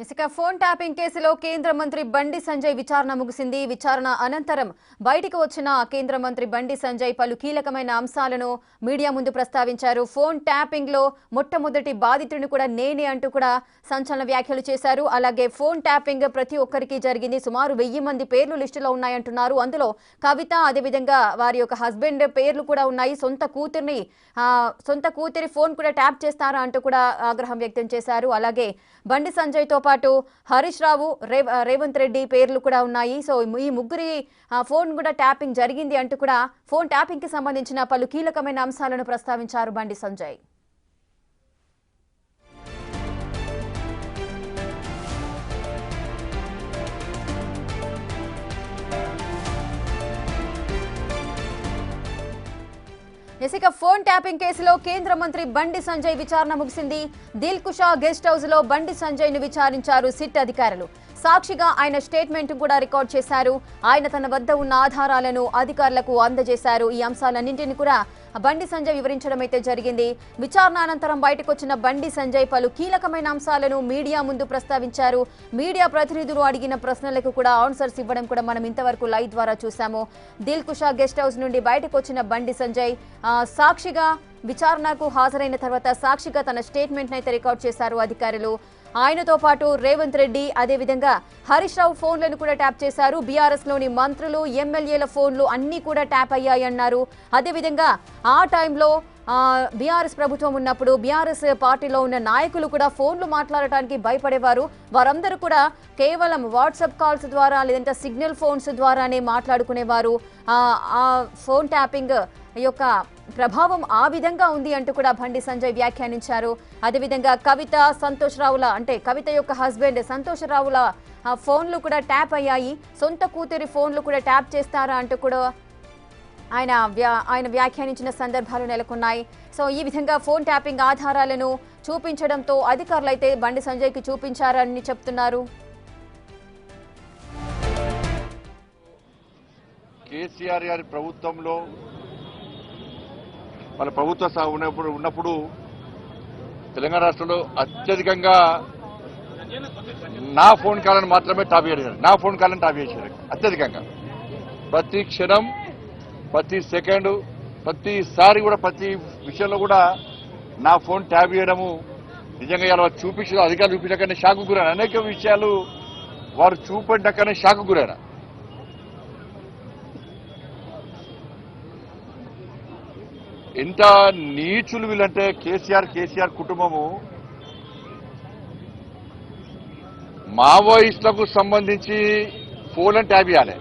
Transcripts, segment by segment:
ఇసుక phone tapping కేసులో కేంద్ర మంత్రి బండి సంజయ్ విచారణ ముగిసింది. విచారణ అనంతరం బయటికి వచ్చిన కేంద్ర మంత్రి బండి సంజయ్ పలు కీలకమైన అంశాలను మీడియా ముందు ప్రస్తావించారు. ఫోన్ ట్యాపింగ్ లో మొట్టమొదటి బాధితుడిని కూడా నేనే అంటూ కూడా సంచలన వ్యాఖ్యలు చేశారు. అలాగే ఫోన్ ట్యాపింగ్ ప్రతి ఒక్కరికి జరిగింది. సుమారు 1000 మంది పేర్లు లిస్టులో ఉన్నాయంటున్నారు. అందులో కవిత, అదేవిధంగా వారి యొక్క హస్బెండ్ పేర్లు కూడా ఉన్నాయి. సొంత కూతురి ఫోన్ కూడా ట్యాప్ చేస్తారా అంటూ కూడా ఆగ్రహం వ్యక్తం చేశారు. అలాగే బండి సంజయ్ తో పాటు హరీష్ రావు, రేవంత్ రెడ్డి పేర్లు కూడా ఉన్నాయి. సో ఈ ముగ్గురి ఫోన్ కూడా ట్యాపింగ్ జరిగింది అంటూ కూడా ఫోన్ ట్యాపింగ్ కి సంబంధించిన పలు కీలకమైన అంశాలను ప్రస్తావించారు బండి సంజయ్. ఇసుక ఫోన్ ట్యాపింగ్ కేసులో కేంద్ర మంత్రి బండి సంజయ్ విచారణ ముగిసింది. దిల్కుషా గెస్ట్ హౌస్ లో బండి సంజయ్ ను విచారించారు సిట్ అధికారులు. సాక్షిగా ఆయన స్టేట్మెంట్ కూడా రికార్డ్ చేశారు. ఆయన తన వద్ద ఉన్న ఆధారాలను అధికారులకు అందజేశారు. ఈ అంశాలన్నింటినీ కూడా బండి సంజయ్ వివరించడం అయితే జరిగింది. విచారణ అనంతరం బయటకు వచ్చిన బండి సంజయ్ పలు కీలకమైన అంశాలను మీడియా ముందు ప్రస్తావించారు. మీడియా ప్రతినిధులు అడిగిన ప్రశ్నలకు కూడా ఆన్సర్స్ ఇవ్వడం కూడా మనం ఇంతవరకు లైవ్ ద్వారా చూసాము. దిల్కుషా గెస్ట్ హౌస్ నుండి బయటకు వచ్చిన బండి సంజయ్ సాక్షిగా విచారణకు హాజరైన తర్వాత సాక్షిగా తన స్టేట్మెంట్ అయితే రికార్డ్ చేశారు అధికారులు. ఆయనతో పాటు రేవంత్ రెడ్డి, అదేవిధంగా హరీష్ రావు ఫోన్లను కూడా ట్యాప్ చేశారు. బీఆర్ఎస్ లోని మంత్రులు, ఎమ్మెల్యేల ఫోన్లు అన్ని కూడా ట్యాప్ అయ్యాయన్నారు. అదేవిధంగా ఆ టైంలో బీఆర్ఎస్ ప్రభుత్వం ఉన్నప్పుడు బీఆర్ఎస్ పార్టీలో ఉన్న నాయకులు కూడా ఫోన్లు మాట్లాడటానికి భయపడేవారు. వారందరూ కూడా కేవలం వాట్సాప్ కాల్స్ ద్వారా లేదంటే సిగ్నల్ ఫోన్స్ ద్వారానే మాట్లాడుకునేవారు. ఆ ఫోన్ ట్యాపింగ్ యొక్క ప్రభావం ఆ విధంగా ఉంది అంటూ కూడా బండి సంజయ్ వ్యాఖ్యానించారు. అదేవిధంగా కవిత, సంతోష్ రావుల అంటే కవిత యొక్క హస్బెండ్ సంతోష్ రావుల ఫోన్లు కూడా ట్యాప్ అయ్యాయి. సొంత కూతురి ఫోన్లు కూడా ట్యాప్ చేస్తారా అంటూ కూడా ఆయన వ్యాఖ్యానించిన సందర్భాలు నెలకొన్నాయి. సో ఈ విధంగా ఫోన్ ట్యాపింగ్ ఆధారాలను చూపించడంతో అధికారులు అయితే బండి సంజయ్కి చూపించారని చెప్తున్నారు. కేసీఆర్ గారి ప్రభుత్వంలో వాళ్ళ ప్రభుత్వ ఉన్నప్పుడు తెలంగాణ రాష్ట్రంలో అత్యధికంగా నా ఫోన్ కాలను మాత్రమే టాప్ చేశారు. నా ఫోన్ కాలను టాప్ చేశారు అత్యధికంగా. ప్రతి క్షణం, ప్రతి సెకండ్, ప్రతిసారి కూడా ప్రతి విషయంలో కూడా నా ఫోన్ ట్యాప్ చేయడము నిజంగా ఇలా చూపించడం అధికారులు చూపించకనే షాకు గురైన అనేక విషయాలు వారు చూపడాకనే షాకు గురైన. ఎంత నీచులు వీళ్ళంటే కేసీఆర్ కుటుంబము మావోయిస్టులకు సంబంధించి ఫోన్లను ట్యాప్ చేయాలి.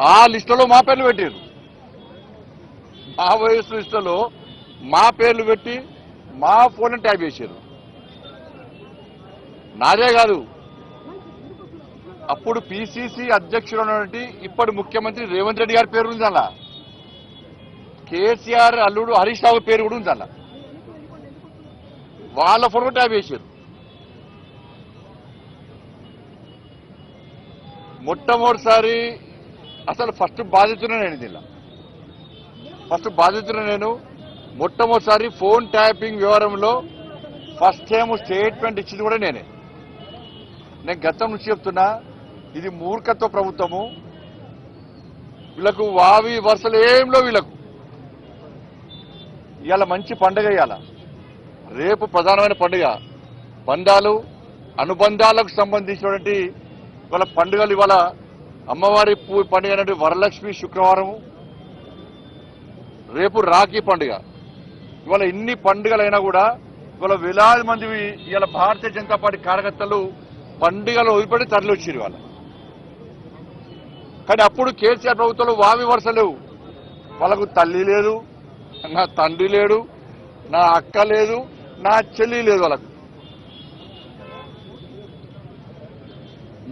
ఆ లిస్టులో మా పేర్లు పెట్టారు. మావోయిస్టు లిస్టులో మా పేర్లు పెట్టి మా ఫోన్లను ట్యాప్ చేశారు. నాదే కాదు, అప్పుడు పిసిసి అధ్యక్షుడు ఉన్నటువంటి ఇప్పటి ముఖ్యమంత్రి రేవంత్ రెడ్డి గారి పేరు ఉంది అలా. కేసీఆర్ అల్లుడు హరీష్ రావు పేరు కూడా ఉంది అలా. వాళ్ళ ఫోన్ కూడా ట్యాప్ చేశారు. మొట్టమొదటిసారి అసలు ఫస్ట్ బాధితున్నా నేను దీనిలో నేను మొట్టమొదటిసారి ఫోన్ ట్యాపింగ్ వ్యవహారంలో ఫస్ట్ టైం స్టేట్మెంట్ ఇచ్చింది కూడా నేనే. నేను గతం నుంచి చెప్తున్నా, ఇది మూర్ఖత్వ ప్రభుత్వము. వీళ్ళకు వావి వరుసలు ఏంలో వీళ్ళకు. ఇవాళ మంచి పండుగ, ఇవాళ రేపు ప్రధానమైన పండుగ. బంధాలు, అనుబంధాలకు సంబంధించినటువంటి ఇవాళ పండుగలు. ఇవాళ అమ్మవారి పండుగ అనేది వరలక్ష్మి శుక్రవారం, రేపు రాఖీ పండుగ. ఇవాళ ఇన్ని పండుగలైనా కూడా ఇవాళ వేలాది మంది ఇవాళ భారతీయ జనతా పార్టీ కార్యకర్తలు పండుగలు వదిలిపెట్టి తరలి వచ్చారు ఇవాళ. కానీ అప్పుడు కేసీఆర్ ప్రభుత్వంలో వావి వరుస లేవు. వాళ్ళకు తల్లి లేదు, నా తండ్రి లేడు, నా అక్క లేదు, నా చెల్లి లేదు. వాళ్ళకు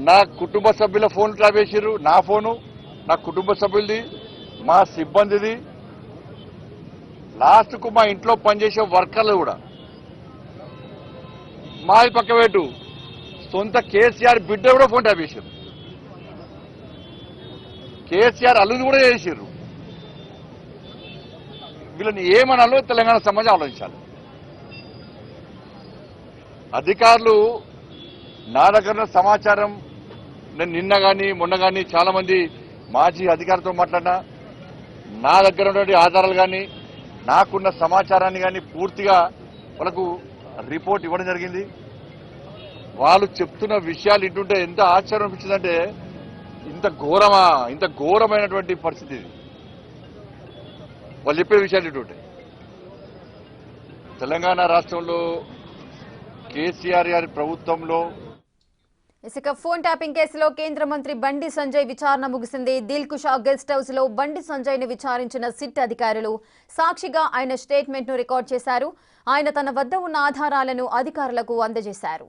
నా కుటుంబ సభ్యుల ఫోన్ ట్యాప్ చేసారు. నా ఫోను, నా కుటుంబ సభ్యులది, మా సిబ్బందిది, లాస్ట్కు మా ఇంట్లో పనిచేసే వర్కర్లు కూడా. మాది పక్క పెట్టు, సొంత కేసీఆర్ బిడ్డ కూడా ఫోన్ ట్యాప్ చేశారు. కేసీఆర్ అల్లుని కూడా చేశారు. వీళ్ళని ఏమనాలో తెలంగాణ సమాజం ఆలోచించాలి. అధికారులు నా దగ్గర ఉన్న సమాచారం నేను నిన్న కానీ మొన్న కానీ చాలా మంది మాజీ అధికారులతో మాట్లాడినా నా దగ్గర ఉన్నటువంటి ఆధారాలు కానీ నాకున్న సమాచారాన్ని కానీ పూర్తిగా వాళ్ళకు రిపోర్ట్ ఇవ్వడం జరిగింది. వాళ్ళు చెప్తున్న విషయాలు ఇంటుంటే ఎంత ఆశ్చర్యం అనిపించిందంటే ఇంత ఘోరమైనటువంటి పరిస్థితి ఇది. వాళ్ళు చెప్పే విషయాలు ఇంటుంటే తెలంగాణ రాష్ట్రంలో కేసీఆర్ గారి ప్రభుత్వంలో ఇసుక ఫోన్ ట్యాపింగ్ కేసులో కేంద్ర మంత్రి బండి సంజయ్ విచారణ ముగిసింది. దిల్కుషా గెస్ట్ హౌస్ లో బండి సంజయ్ ని విచారించిన సిట్ అధికారులు సాక్షిగా ఆయన స్టేట్మెంట్ ను రికార్డ్ చేశారు. ఆయన తన వద్ద ఉన్న ఆధారాలను అధికారులకు అందజేశారు.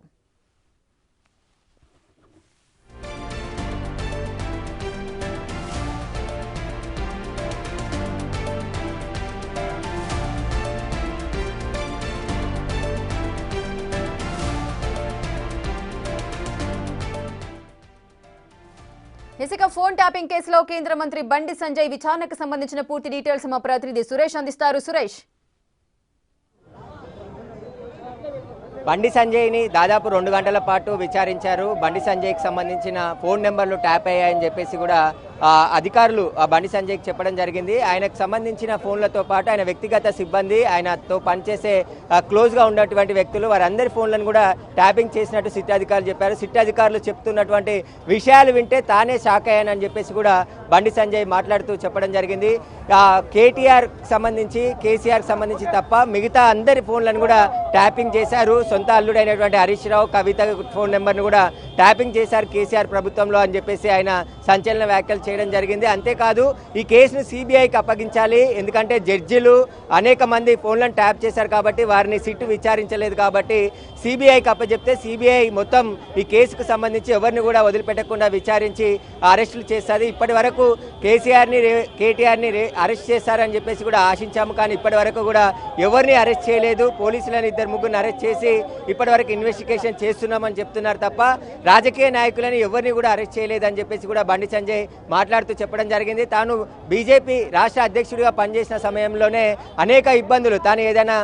ఇసుక ఫోన్ ట్యాపింగ్ కేసులో కేంద్ర మంత్రి బండి సంజయ్ విచారణకు సంబంధించిన పూర్తి డీటెయిల్స్ మా ప్రతినిధి సురేష్ అందిస్తారు. సురేష్, బండి సంజయ్ని దాదాపు 2 గంటల పాటు విచారించారు. బండి సంజయ్కి సంబంధించిన ఫోన్ నెంబర్లు ట్యాప్ అయ్యాయని చెప్పేసి కూడా అధికారులు బండి సంజయ్కి చెప్పడం జరిగింది. ఆయనకు సంబంధించిన ఫోన్లతో పాటు ఆయన వ్యక్తిగత సిబ్బంది, ఆయనతో పనిచేసే క్లోజ్గా ఉన్నటువంటి వ్యక్తులు వారందరి ఫోన్లను కూడా ట్యాపింగ్ చేసినట్టు సిట్ అధికారులు చెప్పారు. సిట్ అధికారులు చెప్తున్నటువంటి విషయాలు వింటే తానే షాక్ అయ్యానని చెప్పేసి కూడా బండి సంజయ్ మాట్లాడుతూ చెప్పడం జరిగింది. కేటీఆర్ సంబంధించి కేసీఆర్ సంబంధించి తప్ప మిగతా అందరి ఫోన్లను కూడా ట్యాపింగ్ చేశారు. సొంత అల్లుడైనటువంటి హరీష్ రావు, కవిత ఫోన్ నెంబర్ను కూడా ట్యాపింగ్ చేశారు కేసీఆర్ ప్రభుత్వంలో అని చెప్పేసి ఆయన సంచలన వ్యాఖ్యలు చేయడం జరిగింది. అంతేకాదు ఈ కేసును సిబిఐకి అప్పగించాలి, ఎందుకంటే జడ్జిలు అనేక మంది ఫోన్లను ట్యాప్ చేశారు కాబట్టి వారిని సిట్ విచారించలేదు కాబట్టి సిబిఐకి అప్పచెప్తే సిబిఐ మొత్తం ఈ కేసుకు సంబంధించి ఎవరిని కూడా వదిలిపెట్టకుండా విచారించి అరెస్టులు చేస్తుంది. ఇప్పటి వరకు కేటీఆర్ని అరెస్ట్ చేస్తారని చెప్పేసి కూడా ఆశించాము, కానీ ఇప్పటి వరకు కూడా ఎవరిని అరెస్ట్ చేయలేదు. పోలీసులను 2-3 అరెస్ట్ చేసి ఇప్పటి వరకు ఇన్వెస్టిగేషన్ చేస్తున్నామని చెప్తున్నారు తప్ప రాజకీయ నాయకులను ఎవరిని కూడా అరెస్ట్ చేయలేదని చెప్పేసి కూడా బండి సంజయ్ మాట్లాడుతూ చెప్పడం జరిగింది. తాను బీజేపీ రాష్ట్ర అధ్యక్షుడిగా పనిచేసిన సమయంలోనే అనేక ఇబ్బందులు, తాను ఏదైనా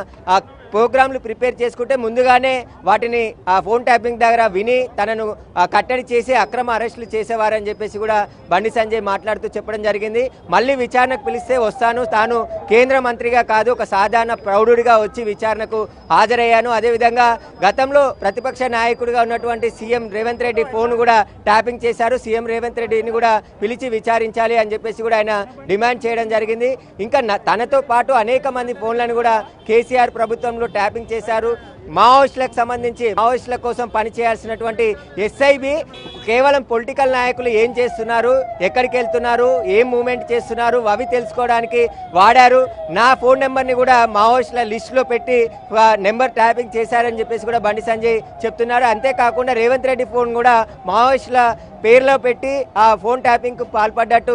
ప్రోగ్రాంలు ప్రిపేర్ చేసుకుంటే ముందుగానే వాటిని ఫోన్ ట్యాపింగ్ దగ్గర విని తనను కట్టడి చేసి అక్రమ అరెస్టులు చేసేవారని చెప్పేసి కూడా బండి సంజయ్ మాట్లాడుతూ చెప్పడం జరిగింది. మళ్ళీ విచారణకు పిలిస్తే వస్తాను, తాను కేంద్ర మంత్రిగా కాదు ఒక సాధారణ ప్రౌఢుడిగా వచ్చి విచారణకు హాజరయ్యాను. అదేవిధంగా గతంలో ప్రతిపక్ష నాయకుడిగా ఉన్నటువంటి సీఎం రేవంత్ రెడ్డి ఫోన్ కూడా ట్యాపింగ్ చేశారు. సీఎం రేవంత్ రెడ్డిని కూడా పిలిచి విచారించాలి అని చెప్పేసి కూడా ఆయన డిమాండ్ చేయడం జరిగింది. ఇంకా తనతో పాటు అనేక మంది ఫోన్లను కూడా కేసీఆర్ ప్రభుత్వం ట్యాపింగ్ చేశారు. మావోయిస్టులకు సంబంధించి మావోయిస్టుల కోసం పనిచేయాల్సినటువంటి ఎస్ఐబి కేవలం పొలిటికల్ నాయకులు ఏం చేస్తున్నారు, ఎక్కడికి వెళ్తున్నారు, ఏం మూవ్మెంట్ చేస్తున్నారు అవి తెలుసుకోవడానికి వాడారు. నా ఫోన్ నెంబర్ని కూడా మావోయిస్టుల లిస్టులో పెట్టి నెంబర్ ట్యాపింగ్ చేశారని చెప్పేసి కూడా బండి సంజయ్ చెప్తున్నారు. అంతేకాకుండా రేవంత్ రెడ్డి ఫోన్ కూడా మావోయిస్టుల పేర్లో పెట్టి ఆ ఫోన్ ట్యాపింగ్కు పాల్పడ్డట్టు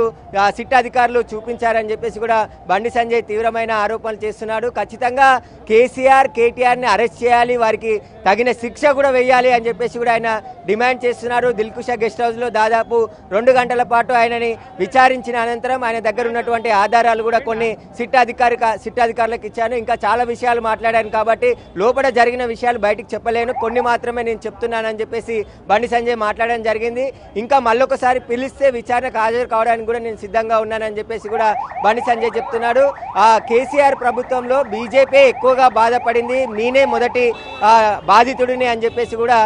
సిట్ అధికారులు చూపించారని చెప్పేసి కూడా బండి సంజయ్ తీవ్రమైన ఆరోపణలు చేస్తున్నాడు. ఖచ్చితంగా కేటీఆర్ని అరెస్ట్ చేయాలి, వారికి తగిన శిక్ష కూడా వేయాలి అని చెప్పేసి కూడా ఆయన డిమాండ్ చేస్తున్నారు. దిల్కుషా గెస్ట్ హౌస్లో దాదాపు 2 గంటల పాటు ఆయనని విచారించిన అనంతరం ఆయన దగ్గర ఉన్నటువంటి ఆధారాలు కూడా కొన్ని సిట్ అధికారులకు ఇచ్చాను. ఇంకా చాలా విషయాలు మాట్లాడాను కాబట్టి లోపల జరిగిన విషయాలు బయటికి చెప్పలేను, కొన్ని మాత్రమే నేను చెప్తున్నానని చెప్పేసి బండి సంజయ్ మాట్లాడడం జరిగింది. ఇంకా మళ్ళొకసారి పిలిస్తే విచారణకు హాజరు కావడానికి కూడా నేను సిద్ధంగా ఉన్నానని చెప్పేసి కూడా బండి సంజయ్ చెప్తున్నాడు. కేసీఆర్ ప్రభుత్వంలో బీజేపీ ఎక్కువగా బాధపడింది, నేనే మొదటి బాధితుడిని అని చెప్పేసి కూడా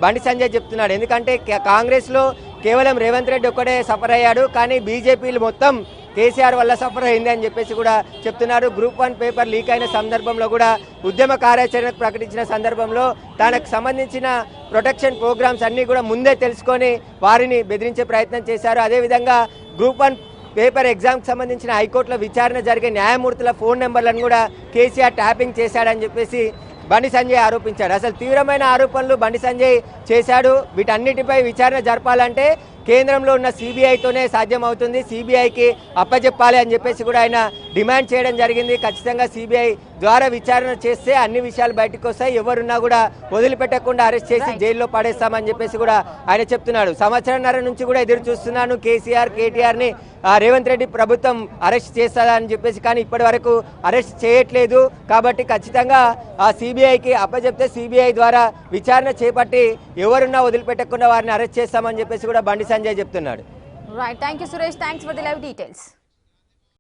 బండి సంజయ్ చెప్తున్నాడు. ఎందుకంటే కాంగ్రెస్లో కేవలం రేవంత్ రెడ్డి ఒక్కడే సఫర్ అయ్యాడు, కానీ బీజేపీలు మొత్తం కేసీఆర్ వల్ల సఫర్ అయింది అని చెప్పేసి కూడా చెప్తున్నారు. గ్రూప్ 1 పేపర్ లీక్ అయిన సందర్భంలో కూడా ఉద్యమ కార్యాచరణకు ప్రకటించిన సందర్భంలో తనకు సంబంధించిన ప్రొటెక్షన్ ప్రోగ్రామ్స్ అన్నీ కూడా ముందే తెలుసుకొని వారిని బెదిరించే ప్రయత్నం చేశారు. అదేవిధంగా గ్రూప్ 1 పేపర్ ఎగ్జామ్కి సంబంధించిన హైకోర్టులో విచారణ జరిగే న్యాయమూర్తుల ఫోన్ నెంబర్లను కూడా కేసీఆర్ ట్యాపింగ్ చేశాడని చెప్పేసి బండి సంజయ్ ఆరోపించాడు. అసలు తీవ్రమైన ఆరోపణలు బండి సంజయ్ చేశాడు. వీటన్నిటిపై విచారణ జరపాలంటే కేంద్రంలో ఉన్న సిబిఐతోనే సాధ్యమవుతుంది, సిబిఐకి అప్పచెప్పాలి అని చెప్పేసి కూడా ఆయన డిమాండ్ చేయడం జరిగింది. ఖచ్చితంగా సిబిఐ ద్వారా విచారణ చేస్తే అన్ని విషయాలు బయటకు వస్తాయి, ఎవరున్నా కూడా వదిలిపెట్టకుండా అరెస్ట్ చేసి జైల్లో పడేస్తామని చెప్పేసి కూడా ఆయన చెప్తున్నాడు. సంవత్సరంన్నర నుంచి కూడా ఎదురు చూస్తున్నాను కేసీఆర్ కేటీఆర్ని రేవంత్ రెడ్డి ప్రభుత్వం అరెస్ట్ చేస్తారని చెప్పేసి, కానీ ఇప్పటి వరకు అరెస్ట్ చేయట్లేదు. కాబట్టి ఖచ్చితంగా సిబిఐకి అప్పచెప్తే సిబిఐ ద్వారా విచారణ చేపట్టి ఎవరున్నా వదిలిపెట్టకుండా వారిని అరెస్ట్ చేస్తామని చెప్పేసి కూడా బండి సంజయ్ చెప్తున్నాడు. Right, thank you Suresh, thanks for the live details.